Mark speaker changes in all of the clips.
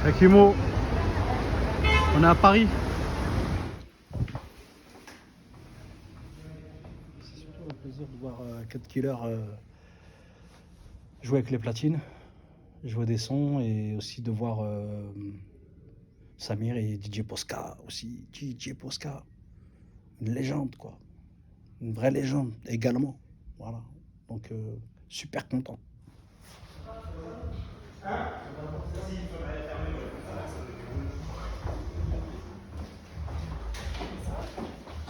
Speaker 1: Akimo, on est à Paris. C'est surtout un plaisir de voir Cut Killer jouer avec les platines, jouer des sons et aussi de voir Samir et DJ Posca aussi. DJ Posca, une légende quoi, une vraie légende également. Voilà, donc super content.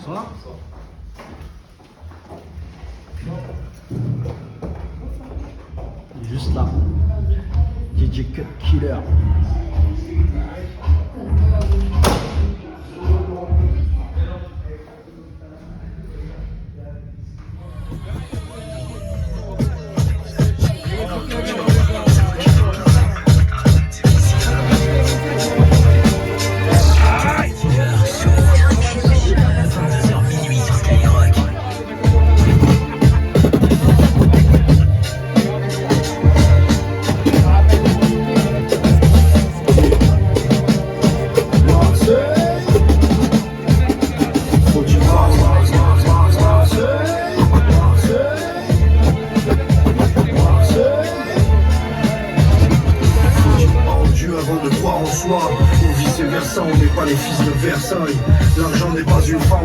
Speaker 1: Ça va? Il est juste là. DJ Cut Killer.
Speaker 2: Ou vice versa, on n'est pas les fils de Versailles. L'argent n'est pas une fin,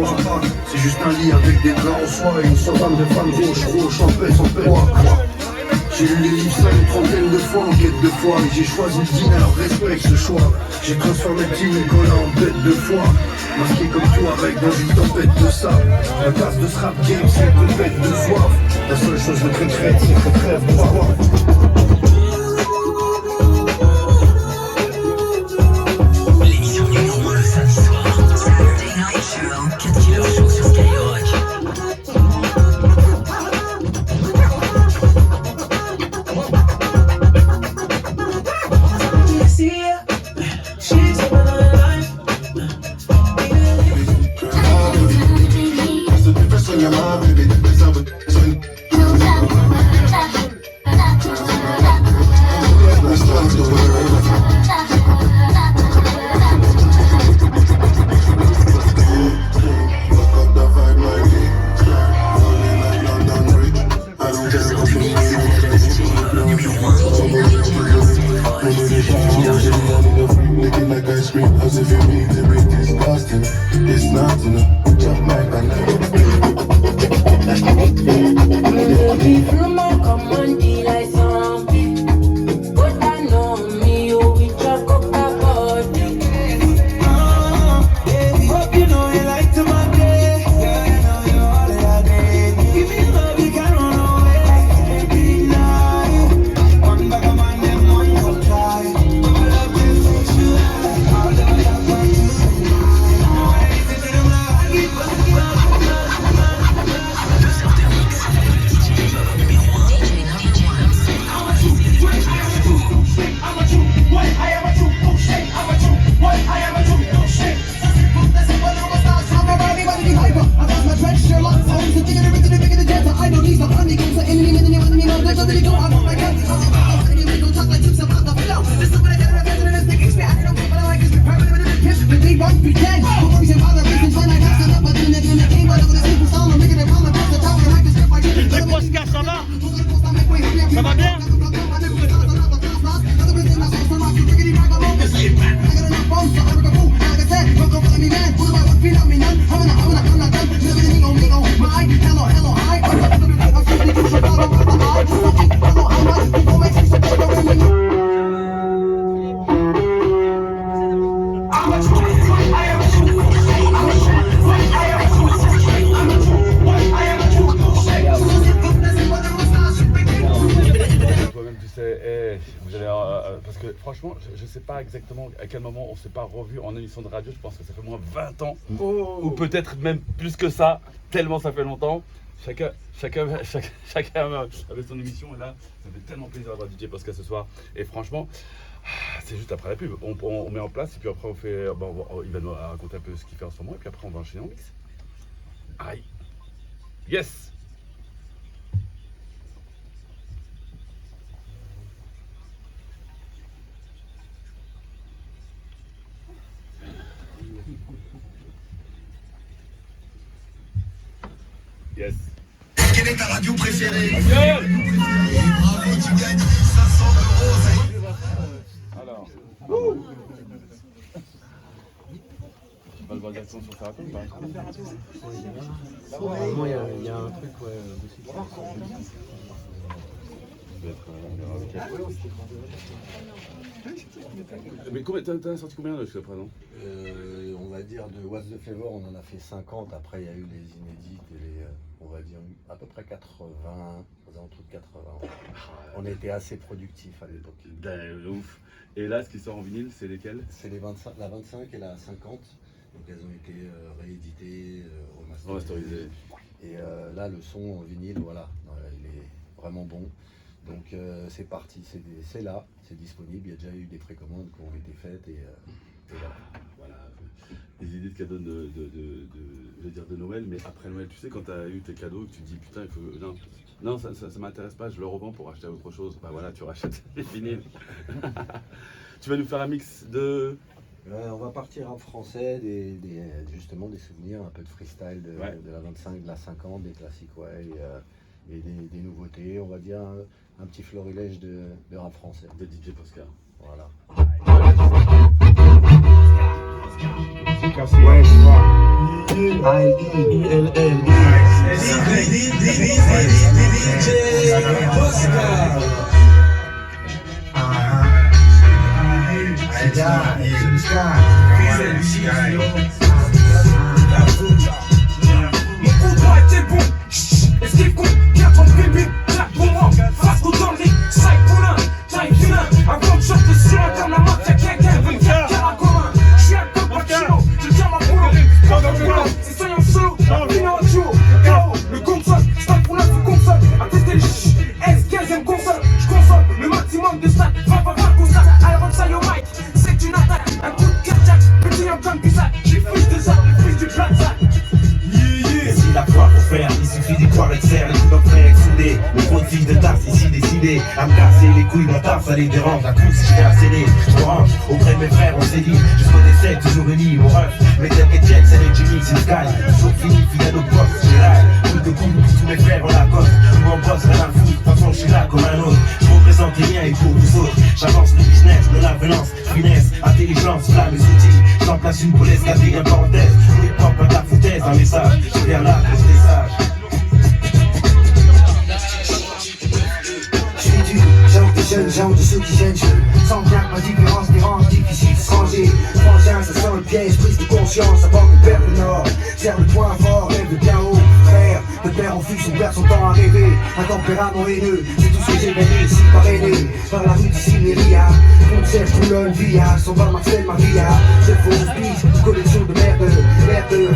Speaker 2: c'est juste un lit avec des draps en soie. Une centaine de femmes roches, en paix, sans paix. J'ai lu les livres ça une trentaine de fois en quête de foi. Et j'ai choisi le dîner, alors respecte ce choix. J'ai transformé Tim Nicolas en bête de foi. Masqué comme toi avec dans une tempête de sable. La tasse de ce rap game, c'est une tempête de soif. La seule chose de concrète, c'est que trêve de voir.
Speaker 3: Franchement, je ne sais pas exactement à quel moment on ne s'est pas revu en émission de radio. Je pense que ça fait au moins 20 ans, ou peut-être même plus que ça, tellement ça fait longtemps. Chacun avait son émission et là, ça fait tellement plaisir d'avoir DJ Posca ce soir. Et franchement, c'est juste après la pub. On met en place et puis après on fait. Il va nous raconter un peu ce qu'il fait en ce moment et puis après on va enchaîner en mix. Aïe. Yes. Yes.
Speaker 2: Quelle est ta radio préférée?
Speaker 3: Gueule.
Speaker 2: Bravo, tu gagnes 500 €.
Speaker 3: Alors. Tu vas le voir directement sur sa raconte ou pas?
Speaker 4: Normalement, il y a un truc, ouais, dessus.
Speaker 3: Mais t'en as sorti combien là jusqu'à présent?
Speaker 4: On va dire de What's the Flavor, on en a fait 50. Après, il y a eu les inédites et les, on va dire à peu près 80, aux alentours de 80. On était assez productifs à l'époque.
Speaker 3: Ouf. Et là, ce qui sort en vinyle, c'est lesquels?
Speaker 4: C'est les 25, la 25 et la 50. Donc elles ont été rééditées,
Speaker 3: Remasterisées.
Speaker 4: Et là, le son en vinyle, voilà, il est vraiment bon. Donc c'est parti, c'est là, c'est disponible. Il y a déjà eu des précommandes qui ont été faites et voilà.
Speaker 3: Des idées de cadeaux je veux dire de Noël, mais après Noël, tu sais, quand tu as eu tes cadeaux, que tu te dis putain, il faut. Non, ça m'intéresse pas, je le revends pour acheter autre chose. Bah voilà, tu rachètes les vinyles. Tu vas nous faire un mix de.
Speaker 4: On va partir en français, justement des souvenirs, un peu de freestyle de la 25, de la 50, des classiques, et des nouveautés, on va dire un petit florilège de rap français.
Speaker 3: De DJ Posca.
Speaker 4: Voilà.
Speaker 2: Ouais, je vois.
Speaker 5: Mon combat était bon, esquive con, 40 bébés, claque pour moi, Frasco dans le lit, 5 poulains, taille vilain, avant de sortir sur un comme la mafia, quelqu'un veut faire à commun, je suis un peu Pacino, je tiens ma boulot, c'est soignant solo, finir en duo, KO, le console, stack pour la console, à tester les S15ème console, je consomme le maximum de stats, va constat, Iron Sayo Mike, c'est une attaque, un coup de cardiaque, petit comme bizarre, j'ai fils de ça, fils du plaza.
Speaker 6: Ici la foi pour faire, il suffit d'y croire et de serre, les coups d'enfer exsoudés. Le gros fils de tasse ici décidé à me casser les couilles, mon taf ça les dérange, un coup si je fais un CD, je me range auprès de mes frères, on s'est dit, jusqu'au décès, toujours unis, mon ref, mes tels que Jet, c'est les Jimmy, c'est le sky, toujours fini, fidèle au poste, j'ai rail, coup de coup, tous mes frères ont la cote, nous on bosse, rien à foutre, de toute façon je suis là comme un autre, je représente les miens et pour vous autres, j'avance le business, de l'avenance, finesse, intelligence, flamme et outils, j'en place une pour l'escalier, un parenthèse, pour les propres, pas de la foutaise, un message, je viens là, restez sage.
Speaker 2: Genre de ceux qui gênent, je sens bien que ma différence les rend difficile de se ranger. Frangin, ça sent le piège, prise de conscience avant qu'on perde le nord. Serre le point fort, lève le bien haut, frère. Le père en fusion perd son temps à rêver. Un tempérament haineux, c'est tout ce que j'ai gagné ici parrainé. Par la rue d'ici Méria, concert Toulon, Villa, son bar Marcel Maria. C'est faux speech, collection de merde,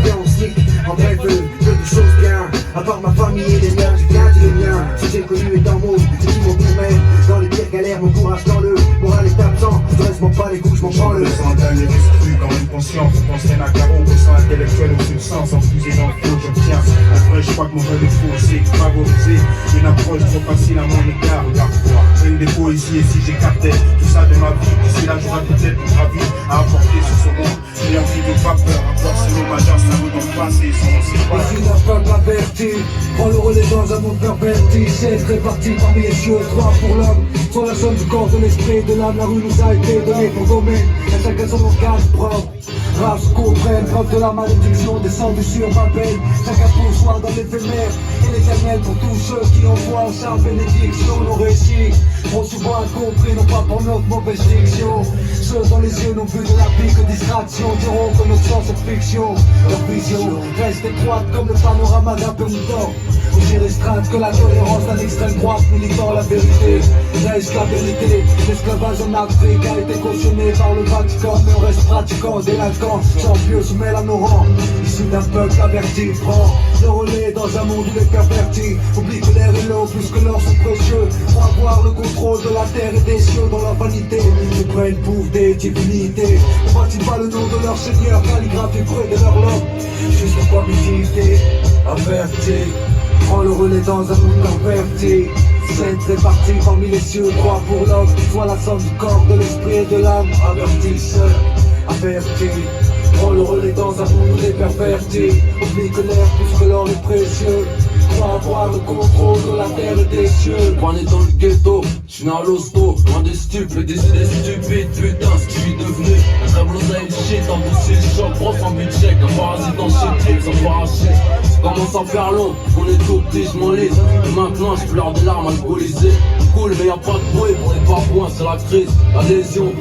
Speaker 2: viens on sneak, en bref, peu de choses bien. À part ma famille et les miens, je viens du mien. Ce que j'ai connu est en mode, c'est qui m'en gourmet. Dans les pires galères, mon courage dans le moral est absent. Je reste m'en pas les coups, je m'en prends le.
Speaker 7: Le sang d'un esprit quand même conscient, faut qu'on se tienne à carreau, au sang intellectuel, au substance, enfusé dans le flot, j'obtiens. En vrai, je crois que mon vrai défaut, c'est favoriser une approche trop facile à mon égard. Parfois, une des poésies, et si j'écartais tout ça de ma vie, d'ici là, j'aurai peut-être une gravure à apporter sur ce monde. J'ai envie de pas peur, encore si l'homme majeur, ça vaut dans le passé, sans on sait pas.
Speaker 2: Ici d'un peuple averti, prends le relais dans un monde perverti. 16 répartis parmi les cieux, 3 pour l'homme. Sur la somme du corps, de l'esprit, de l'âme, la rue nous a été donnée pour gommer. Et chacun son organe propre. Race comprenne, preuve de la malédiction, descendu sur ma peine. Chacun pour soi dans l'éphémère et l'éternel pour tous ceux qui envoient sa bénédiction. Nos récits trop souvent incompris, non pas pour notre mauvaise diction. Ceux dans les yeux n'ont vu de la vie que distraction, diront que notre sens est fiction. Leur vision reste étroite comme le panorama d'un pénitent. Aussi restreinte que la tolérance d'un extrême droite militant la vérité. Reste la vérité, l'esclavage en Afrique a été cautionné par le Vatican. Mais on reste pratiquant, délinquant, champion se mêle à nos rangs. Issu d'un peuple averti, prend le relais dans un monde où les pervertis oublie que l'air et l'eau plus que l'or sont précieux. Pour avoir le contrôle de la terre et des cieux dans leur vanité, ils prennent pour des divinités. On bâtit pas le nom de leur seigneur, calligraphie près de leur langue. Juste pour publicité, averti. Prends le relais dans un monde perverti. 7 répartis parmi les cieux, 3 pour l'homme. Soit la somme du corps, de l'esprit et de l'âme. Avertisseur, averti. Prends le relais dans un monde où les pervertis. Oublie que l'air plus que l'or est précieux.
Speaker 5: pas avoir le contrôle de la terre et des cieux.
Speaker 8: Pas né dans le ghetto, j'suis né à l'hosto, loin des stupes, des idées stupides, putain ce que j'suis devenu. Un très blondaille shit, emboussé le choc, brosse en but check, un parasite en shit, sans paracher. Ça commence à faire long, on est tout petit, j'm'enlise. Et maintenant j'pleure des larmes alcoolisées. Cool mais y'a pas de bruit pour les papouins, c'est la crise. La légion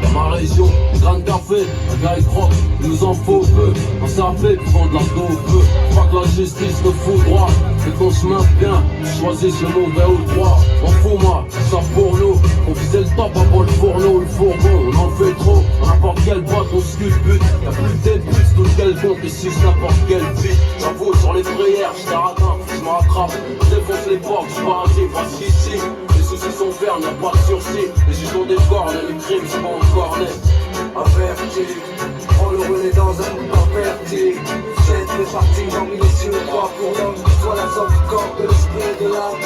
Speaker 8: dans ma région. Grain de café, un gars il croque, il nous en faut peu. On s'appelle qui font de la dope. Pas que la justice te fout droit, c'est ton chemin bien. Choisis le mauvais ou le droit. On fout moi, ça pour nous. On faisait le top avant le fourneau ou le fourgon. On en fait trop, on n'importe quelle boîte on se culbute. Y'a plus de début, tout quelconque ici c'est n'importe quel but. J'avoue sur les prières, j'étais radin, j'me rattrape. Je défonce les portes, j'paradis, parce qu'ici les soucis sont fermes, y'a pas de sursis. Les juges ont des cornes, les crimes sont pas encore nés.
Speaker 5: Averti, prends le relais dans un monde averti. Jette les parties, j'en mis les cieux, crois pour l'homme. Toi la somme du corps, de l'esprit et de l'âme.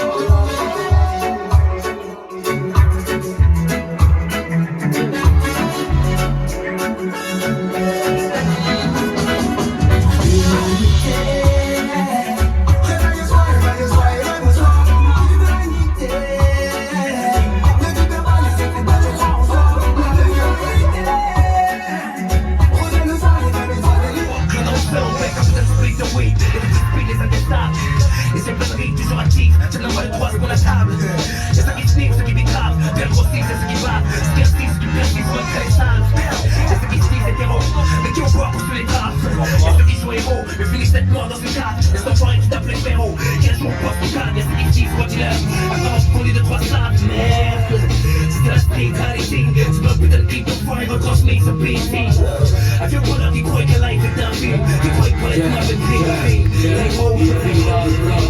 Speaker 6: Et ces conneries toujours actives, c'est le mal droit sur la table. Y'a ceux qui sniffent, ceux qui décravent, père grossissent, c'est ceux qui battent, ceux qui assistent, ceux qui persistent, ceux qui sales. Y'a ceux qui se disent hétéros, mais qui ont peur pour tuer les traces. Y'a ceux qui jouent héros, mais finissent d'être morts dans ce cadre. Y'a cet enfoiré qui tape les frérots, qui un jour poste au cadre. Y'a ceux qui se disent quoi dealer, attends, on dit 2-3 sables. Merde, c'est la spiritualité, c'est pas putain de clip, d'enfoiré retransmis ce PC. Un vieux bonheur qui croit que life est un film, qui croit que pour être moi avec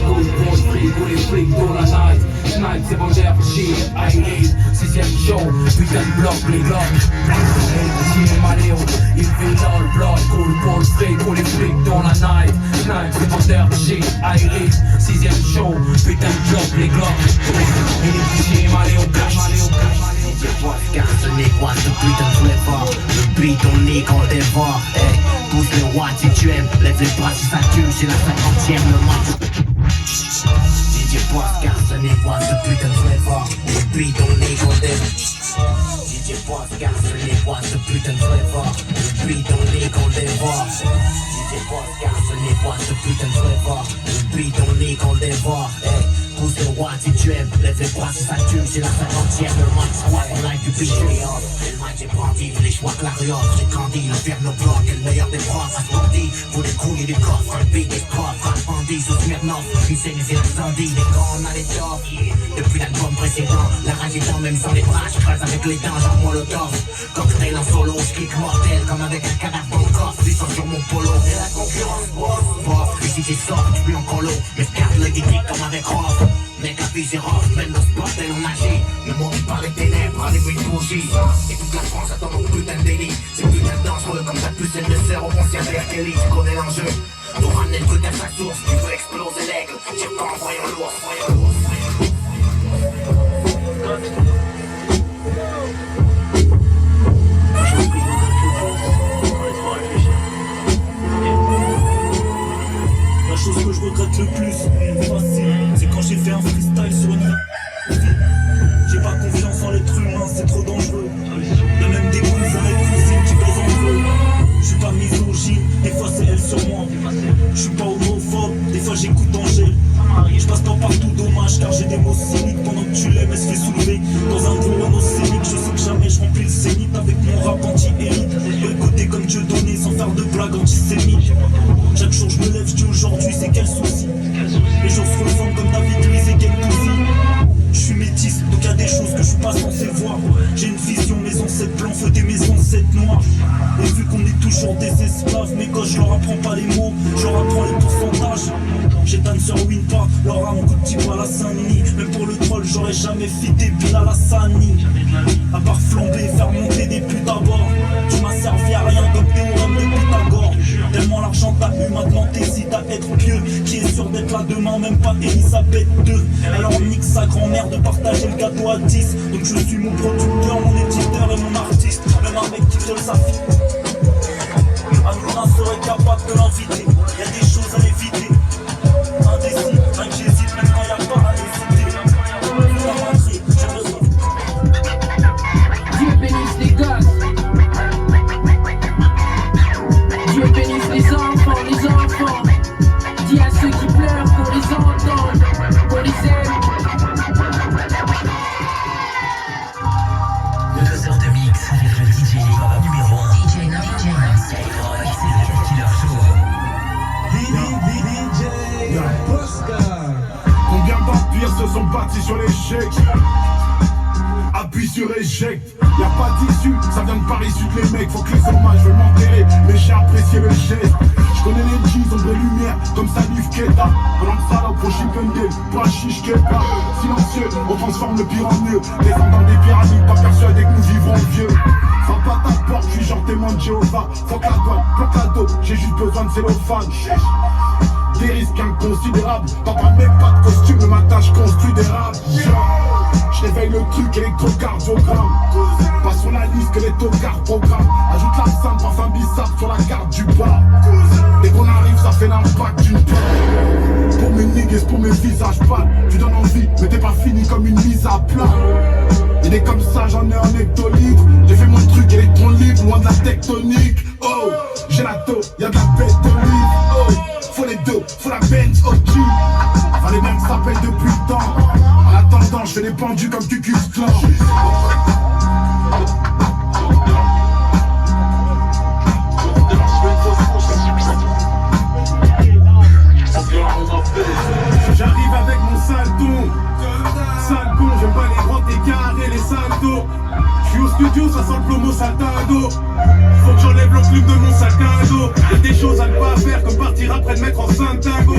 Speaker 8: Cool pour le fric, ou les flics pour la night. Snipe, c'est bon d'air, shit, I need. 6ème show, putain de bloc, les glocks. Hey, Maléo, il fait dans le bloc. Cool pour le fric, ou les flics dans la night. Snipe, c'est bon d'air, shit, I need. 6ème show, putain de bloc, les glocks. Hey, Maléo,
Speaker 6: DJ Posca, ce n'est quoi ce putain de flavor. Le beat on nique, on dévore. Hey, pousse le watt si tu aimes. Lève les bras si ça tue, c'est la 50ème le match. DJ Posca, ce n'est quoi ce putain de flavor. Le beat on nique, on dévore. DJ Posca, ce n'est quoi ce putain de flavor. Le beat on nique, on dévore. DJ Posca, ce n'est quoi ce putain de flavor. Le beat on nique, on dévore. Hey, pousse le watt si tu aimes. Lève les bras si ça tue, c'est la 50ème le match. Squad, on like du beat. Le match est brandi, les choix clarions, les candis, le verre nos blocs, le meilleur des profs, à bandit, pour les couilles et les coffres, un beat des coffres, un bandit sous Smirnoff, une scène et l'incendie, les gants, on a les tops. Depuis l'album précédent, la rage est dans même sans les bras, je creuse avec les dents, genre Molotov. Cocktail en solo, je kick mortel, comme avec un cadavre dans le coffre, du sang sur mon polo. Et la concurrence, bof, ici j'ai sort, tu plus en colo, mais je garde le geek comme avec Roth. Mec à vie c'est rough, même dans ce bordel on agit. Le monde est par les ténèbres, à les bougies. Et toute la France attend mon putain de délit. C'est putain dangereux comme ta puce elle ne sert au concierge de Kelly. Tu connais l'enjeu, nous ramener le truc à sa source. Tu veux exploser l'aigle, tire pas en voyant l'ours, voyant l'ours.
Speaker 9: La chose que je regrette le plus, facile, c'est quand j'ai fait un freestyle sur une j'ai pas confiance en l'être humain, c'est trop dangereux. Y'a même des cousins et cousines qui baisent entre eux. J'suis pas misogyne, des fois c'est elle sur moi. J'suis pas homophobe, des fois j'écoute Angèle. J'passe pas partout, dommage, car j'ai des mots cyniques. Pendant que tu l'aimes, elle se fait soulever dans un gros monocénique. Je sais que jamais je remplis le zénith avec mon rap anti-élite. Écouter comme Dieu donné sans faire de blagues antisémites. Chaque jour je me lève, je dis aujourd'hui c'est quel souci. Les jours se ressemblent comme David Luiz et Gendouzi. Je suis métisse, donc y'a des choses que je suis pas censé voir. J'ai une vision, mes ancêtres blancs, feu des mes ancêtres noirs. Et vu qu'on est toujours des esclaves, mes gosses, je leur apprends pas les mots, je leur apprends les pourcentages. J'étonne sur Winpart, leur âme coup de type à la Saint-Denis. Même pour le troll, j'aurais jamais fité pile à la Sani. À part flamber, faire monter des putes à bord. Tu m'as servi à rien comme théorème de Pythagore. Tellement l'argent t'a eu, maintenant t'hésites à être pieux. Qui est sûr d'être là demain, même pas Elisabeth II. Alors nique sa grand-mère de partager le gâteau à 10. Donc je suis mon producteur, mon éditeur et mon artiste. Même un mec qui viole sa fille Hanouna serait capable de l'inviter. Y'a des choses à éviter. Indécis,
Speaker 7: se sont bâtis sur l'échec. Appuie sur éjecte, y'a pas d'issue, ça vient de Paris Sud les mecs, faut que les hommages veulent m'enterrer, mais j'ai apprécié le geste. Je connais les G's, ombre et lumière, comme Salif Keita. Pendant que ça là, au Chippendale, pas chiche Keita. Silencieux, on transforme le pire en mieux. Les hommes dans des pyramides, pas persuadés que nous vivrons vieux. Frappe à ta porte, je suis genre témoin de Jéhovah. Faut que la douane, bloque la dope, j'ai juste besoin de cellophane. Des risques inconsidérables, t'entends même pas de costume, le matin je construis des rap. Je réveille le truc électrocardiogramme. Pas sur la liste que les tocards programment. Ajoute l'absinthe, parfum bizarre sur la carte du bas. Dès qu'on arrive ça fait l'impact d'une part. Pour mes niggas, pour mes visages pâles. Tu donnes envie mais t'es pas fini comme une mise à plat. Il est comme ça, j'en ai un hectolitre. J'ai fait mon truc électron libre, loin de la tectonique. Oh, j'ai la taux, y'a de la bête d'olive. Oh, faut les deux, faut la Benz OG. Fallait bien que ça s'appelle depuis le temps. En attendant, je fais des pendus comme Cucus Clan. J'arrive avec mon salton. Sale con, j'aime pas les grands écarts et les saltos. J'suis au studio, ça sent le plomo saltado. Faut que j'enlève l'enclume de mon sac à dos. Y'a des choses à ne pas faire comme partir après le mettre en Santiago.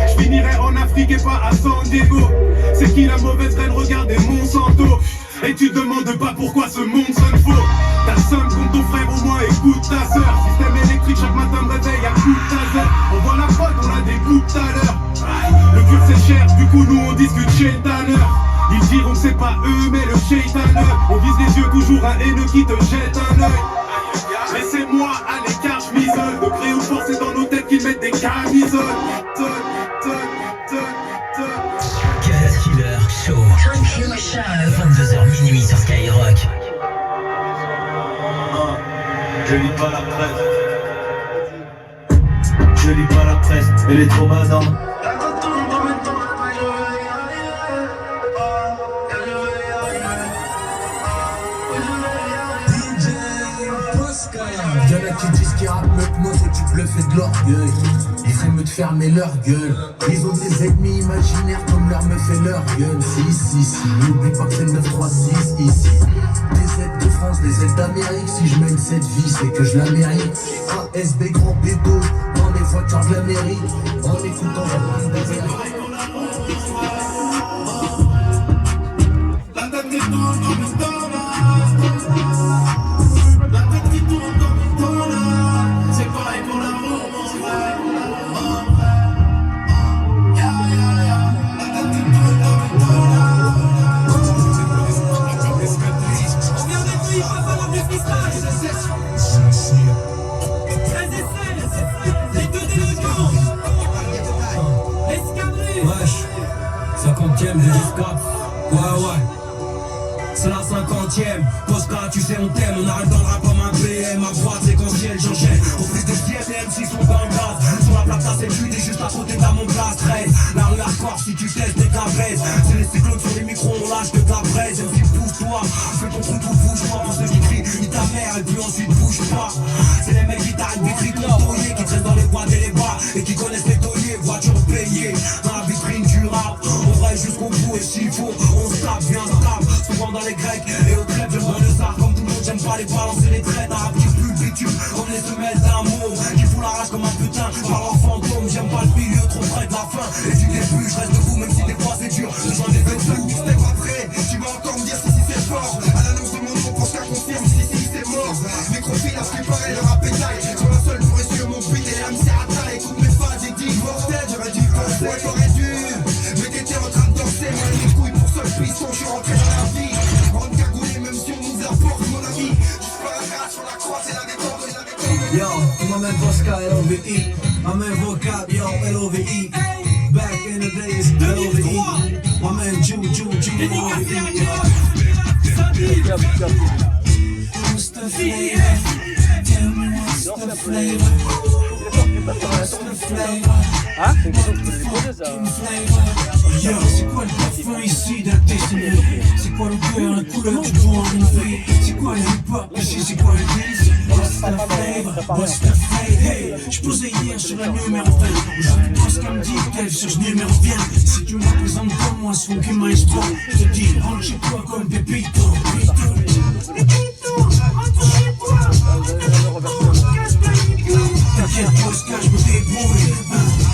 Speaker 7: J'finirai en Afrique et pas à San Diego. C'est qui la mauvaise reine, regardez Monsanto. Et tu demandes pas pourquoi ce monde sonne faux. T'as somme contre ton frère, au moins écoute ta sœur. Système électrique, chaque matin me réveille à coup de taser. On voit la prod, on a des coups tout à l'heure. Le cure c'est cher, du coup nous on discute chez le tanneur. Ils diront que c'est pas eux mais le shaitaneux. On vise les yeux, toujours un haineux qui te jette un œil. Laissez-moi à l'écart, j'm'isole. De créer ou forcer dans nos têtes qu'ils mettent des camisoles.
Speaker 10: Cut Killer Show. 22h minuit sur Skyrock.
Speaker 6: Je lis pas la presse. Je lis pas la presse, elle est trop badante.
Speaker 11: Y'en a qui disent qu'ils rappent mieux que moi, c'est tu bluffes et de l'orgueil. Ils essaient de fermer leur gueule. Ils ont des ennemis imaginaires comme leur meuf et leur gueule. Si, n'oublie pas que c'est le 936 ici. Des aides de France, des aides d'Amérique. Si je mène cette vie, c'est que je la mérite. ASB grand bédo dans les voitures de la mairie. En écoutant la bande des
Speaker 5: La tête qui tourne dans mes stories.
Speaker 8: Ouais, c'est la 50e. Posca, tu sais, on t'aime. On arrive dans le rap comme un BM. Ma voix séquentielle, j'enchaîne. Au plus de sièges, les MC sont dans le gaz. Sur la plate, c'est le but, et juste à côté, t'as mon place 13. La rue hardcore, si tu testes, t'es qu'un baise. C'est les cyclones sur les micros, on lâche de ta braise. MC, pousse-toi, fais ton trou, tout bouge pas. Pour ceux qui crient, ni ta mère, et puis ensuite bouge pas. C'est les mecs qui t'arrêtent des cris contournés, qui traînent dans les boîtes et les bars, et qui connaissent les tauliers, voitures payées. Dans la vitrine du rap, on va jusqu'au bout, et s'il faut, on se tape, viens se tape. Souvent dans les grecs et aux crêpes, j'aime bien le zar comme tout le monde, j'aime pas les balancer les traites. Un rap qui pue le bitume, comme les semelles d'un mot, qui fout la rage comme un putain, parle en fantôme. J'aime pas le milieu, trop près de la fin. Et du début, je reste debout, même si des fois c'est dur. J'en ai fait tout, tu n'es pas prêt. Tu vas encore me dire si c'est fort. À l'annonce de mon nom, pense qu'à confirme si c'est mort. Microphile, à ce qui paraît, le rap est taille. Sur la seule pour essuyer mon beat et l'âme c'est à taille. Écoute mes fans, j'ai dit mortel, j'aurais dû penser. Ouais, t'aurais dû, mais t'étais en train de danser. Moi, les couilles pour seul piston, je suis rentré dans la vie. Rendre cagoulé, même si on nous apporte, mon ami. Juste pas la grâce sur la croix, c'est la détente.
Speaker 11: Yo, my man Posca, L-O-V-E. My man Vocab, yo, L-O-V-E. Back in the days, L-O-V-E. My man Ju, L-O-V-E. What's the flavor? Tell me what's the flavor? What's the flavor? Yo, c'est quoi le parfum ici d'un destiné? C'est quoi le cœur, la couleur du joint en une vie? C'est quoi le hip-hop ici? C'est quoi le délce?
Speaker 9: la flavor, what's the flavor? Hey, j'posais hier sur la numéro 20. Aujourd'hui, Tosca me dit qu'elle cherche numéro bien. Si tu me représentes comme moi, ce qui maestro, je te dis, rentre chez toi comme Pépito. T'inquiète, Tosca, je me débrouille.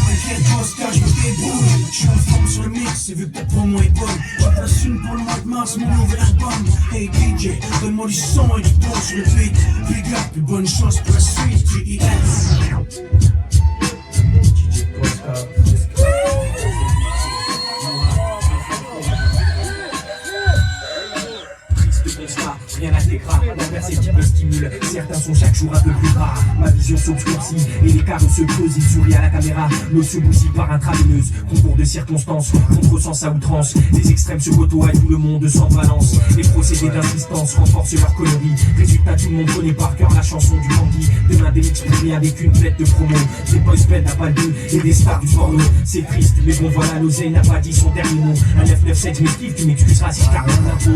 Speaker 9: T'inquiète, Tosca, je me débrouille. Je suis en forme sur le mix, c'est vu que ta promo est bonne. Je place une pour le mois de mars, mon nouvel album. Hey DJ, donne-moi du son et du bon sur le beat. Big up et bonne chance pour la suite, GES.
Speaker 12: Rien à t'écraser, la perceptible stimule. Certains sont chaque jour un peu plus rares. Ma vision s'obscurcit et les carreaux se creusent. Il sourit à la caméra, l'eau se bousille par intraveineuse. Concours de circonstances, contresens à outrance. Les extrêmes se côtoient et tout le monde s'en balance. Les procédés d'insistance renforcent leur coloris. Résultat, tout le monde connaît par cœur la chanson du bandit. Demain des exprimés avec une bête de promo. Des boys band n'a pas le deux et des stars du porno. C'est triste, mais bon voilà, l'oseille n'a pas dit son dernier mot. Un 997 m'esquive, tu m'excuseras si je t'arrête l'info.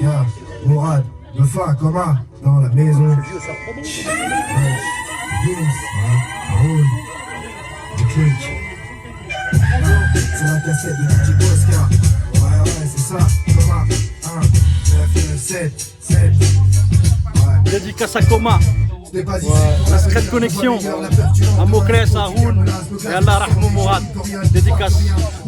Speaker 2: Yeah, Mourad, le fa, coma, dans la maison. Sur la cassette de DJ Oscar. Ouais, c'est ça, coma. 1, 9, 9, 7, 7.
Speaker 13: Dédicace à Coma. La Secret Connexion, à Mokles, à Haroun et Allah Rahmou Mourad. Dédicace.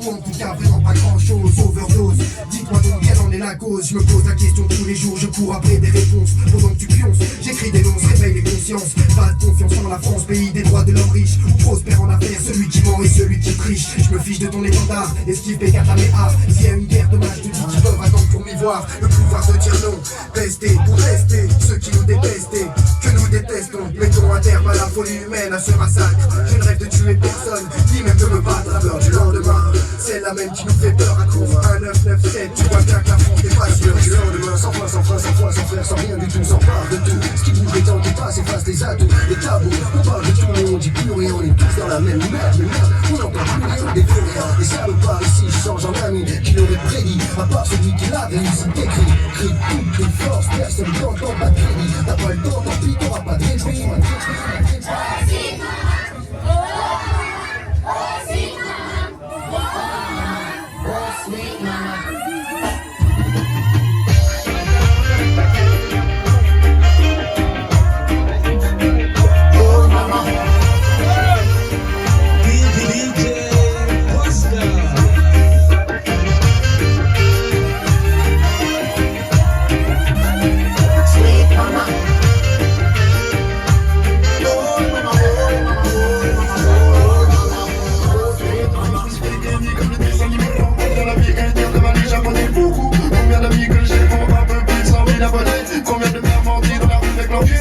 Speaker 2: Ou en tout cas vraiment pas grand chose, overdose. Dis-moi donc quelle en est la cause. Je me pose la question tous les jours, je cours après des réponses. Pendant que tu pionces, j'écris des noms, réveille les consciences. Pas de confiance en la France, pays des droits de l'homme riche. Ou prospère en affaires, celui qui ment et celui qui triche. Je me fiche de ton étendard, esquive P4 à mes A. S'il y a une guerre de match, je te dis qu'ils peuvent attendre pour m'y voir. Le pouvoir de dire non, rester pour rester. Ceux qui nous détestaient, que nous détestons. Mettons un terme à la folie humaine, à ce massacre. Je ne rêve de tuer personne, ni même de me battre à l'heure du lendemain. C'est la même qui nous fait peur à court. 1, 9, 9, 7, tu vois bien que la France n'est pas sûre du lendemain. Sans foi, sans foi, sans foi, sans frère, sans rien du tout, sans part de tout. Ce qui bouge les temps qui passent, efface les atouts, les tabous. On parle de tout, mais on dit plus rien, on est tous dans la même merde. Mais merde, on n'en parle plus rien, des plus rien. Et ça me part ici, je change en ami qui l'aurait prédit. À part celui qui l'a réussi d'écrit. Crie toutes les forces, personne n'entend pas de crédit. T'as pas le temps, tant pis, t'auras pas de répit. Combien de mères mordies dans la rue avec l'envie.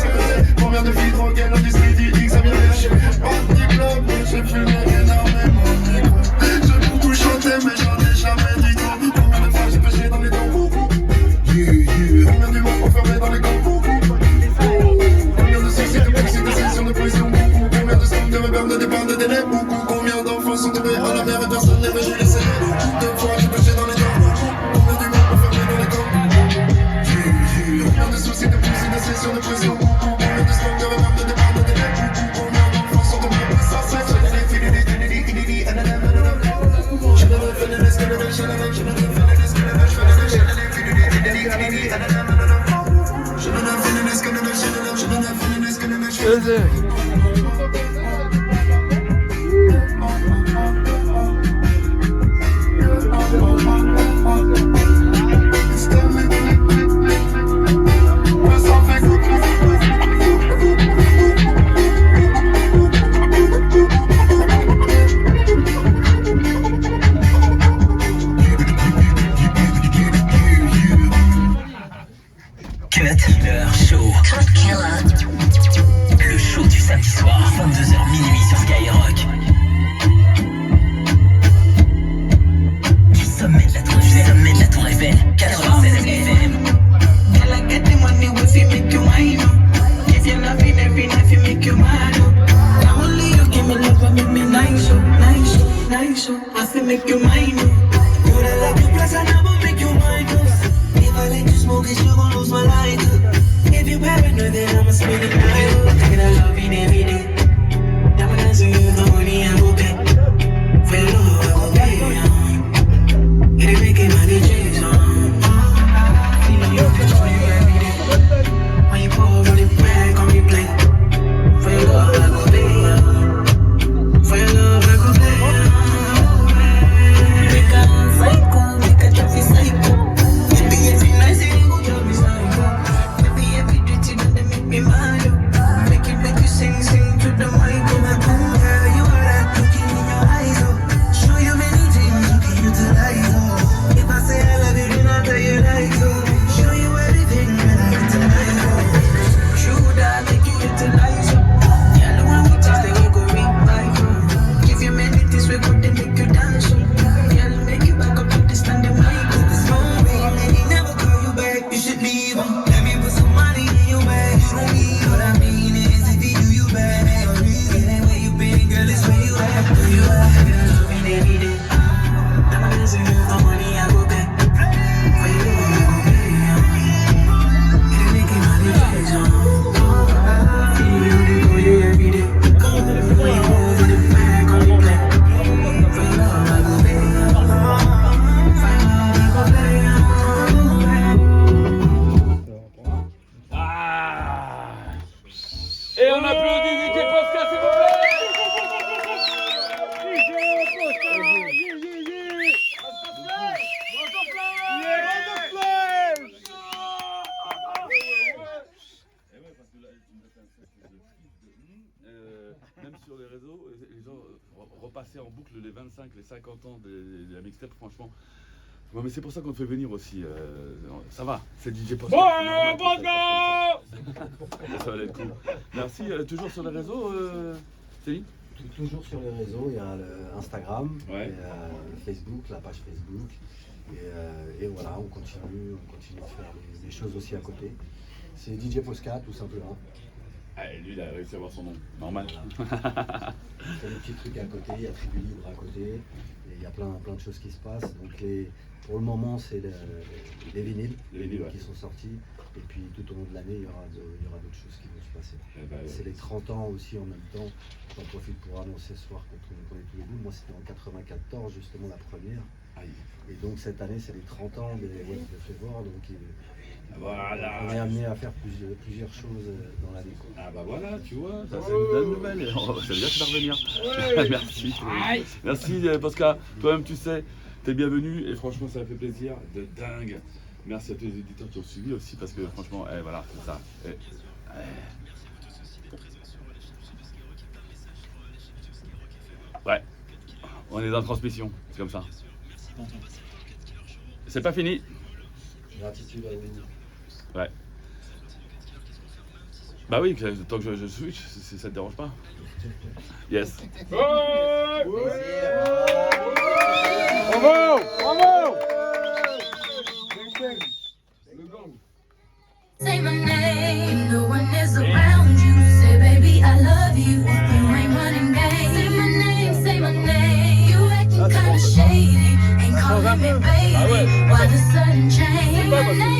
Speaker 2: Combien de filles droguées, l'industrie dit que ça vient lâcher. Pas de diplôme, j'ai fumé énormément. J'ai beaucoup chanté, mais j'en ai jamais dit non. Combien de fois j'ai pêché dans les dents, beaucoup. Combien d'humains enfermés dans les camps, beaucoup. Combien de succès, de brexit, de sessions de prison, beaucoup. Combien de sommes de rebelles, de départs, de délais, beaucoup. Combien d'enfants sont tombés à la mer et personne n'est venu les saigner. Beaucoup de fois j'ai pêché dans les dents, beaucoup. Combien d'humains enfermés dans les camps. Combien de soucis de poussée, de sessions de prison, beaucoup. Combien de slams de rebelles, de départ, de délais, beaucoup. Combien d'enfants sont tombés à ça, c'est je ne
Speaker 10: Le show du samedi soir, 22h minuit sur Skyrock. Du sommet de la Tour Eiffel, 96 FM.
Speaker 5: Girl, I get the money if you make you wine. If you're loving every night, if you make you mad. Now only you give me love and make me nice, nice, nice. I feel make you mine. You the love you plus I never make you mine. If I let you smoke it, you gon' lose my light. If you paranoid, then I'ma spend it night.
Speaker 10: remind you. Make you sing to the mic. Girl, you are that looking in your eyes, oh. Show you many things you can utilize, oh. If I say I love you, then I'll tell you like so. Show you everything that I utilize, oh. True that make you utilize, oh. Yeah, the one we taste, then we go revive, oh. Give you many things, we go then make you dance, oh. Yeah, make you back up to the standing mic. This moment, and he never call you back, you should leave him. Let me put some money in your bag, you don't need what I mean is if he do you bad, ain't no reason. Ain't where you been, girl, it's where you at. Where you at, girl, love me every day. I'm a busy for money, I go back. For you, I go pay, you make it my decision. Feel you, for you every day. When you move in the back, on the black. For you, I go pay,
Speaker 3: Et on applaudit DJ Posca, s'il vous plaît. Même sur les réseaux, les gens repassaient en boucle les 25, les 50 ans de la mixtape, franchement. Ouais, mais c'est pour ça qu'on te fait venir aussi. Ça va, c'est DJ Posca. Ça va être cool. Merci. Toujours sur les réseaux, Céline?
Speaker 4: Toujours sur les réseaux, il y a Instagram, ouais. Facebook, la page Facebook. Et voilà, on continue de faire des choses aussi à côté. C'est DJ Posca, tout simplement.
Speaker 3: Ah, et lui, il a réussi à avoir son nom, normal.
Speaker 4: Il fait des petits trucs à côté, il y a Tribu Libre à côté, et il y a plein de choses qui se passent. Donc pour le moment, c'est les vinyles qui sont sortis. Et puis tout au long de l'année, il y aura d'autres choses qui vont se passer. C'est les 30 ans aussi en même temps. J'en profite pour annoncer ce soir qu'on est tous les deux. Moi, c'était en 94, justement, la première. Et donc cette année, c'est les 30 ans des West de Flavor. Donc
Speaker 3: voilà.
Speaker 4: on est amené à faire plusieurs choses dans l'année.
Speaker 3: Ah bah voilà, tu vois, ça c'est une bonne nouvelle. Ça veut dire que tu vas revenir. Merci. Merci Posca. Toi-même, tu sais, t'es bienvenu et franchement, ça me fait plaisir de dingue. Merci à tous les éditeurs qui ont suivi aussi parce que franchement, voilà, c'est ça. Ouais, on est dans la transmission, c'est comme ça. C'est pas fini.
Speaker 4: Gratitude à vous.
Speaker 3: Ouais. Bah oui, tant que je switch, si ça te dérange pas. Yes.
Speaker 5: Bravo!
Speaker 3: Bravo!
Speaker 10: Say my name, no one is around you. Say, baby, I love you. You ain't running game. Say my name. You acting kinda shady. Ain't calling me baby. Why the sudden change? Say my name.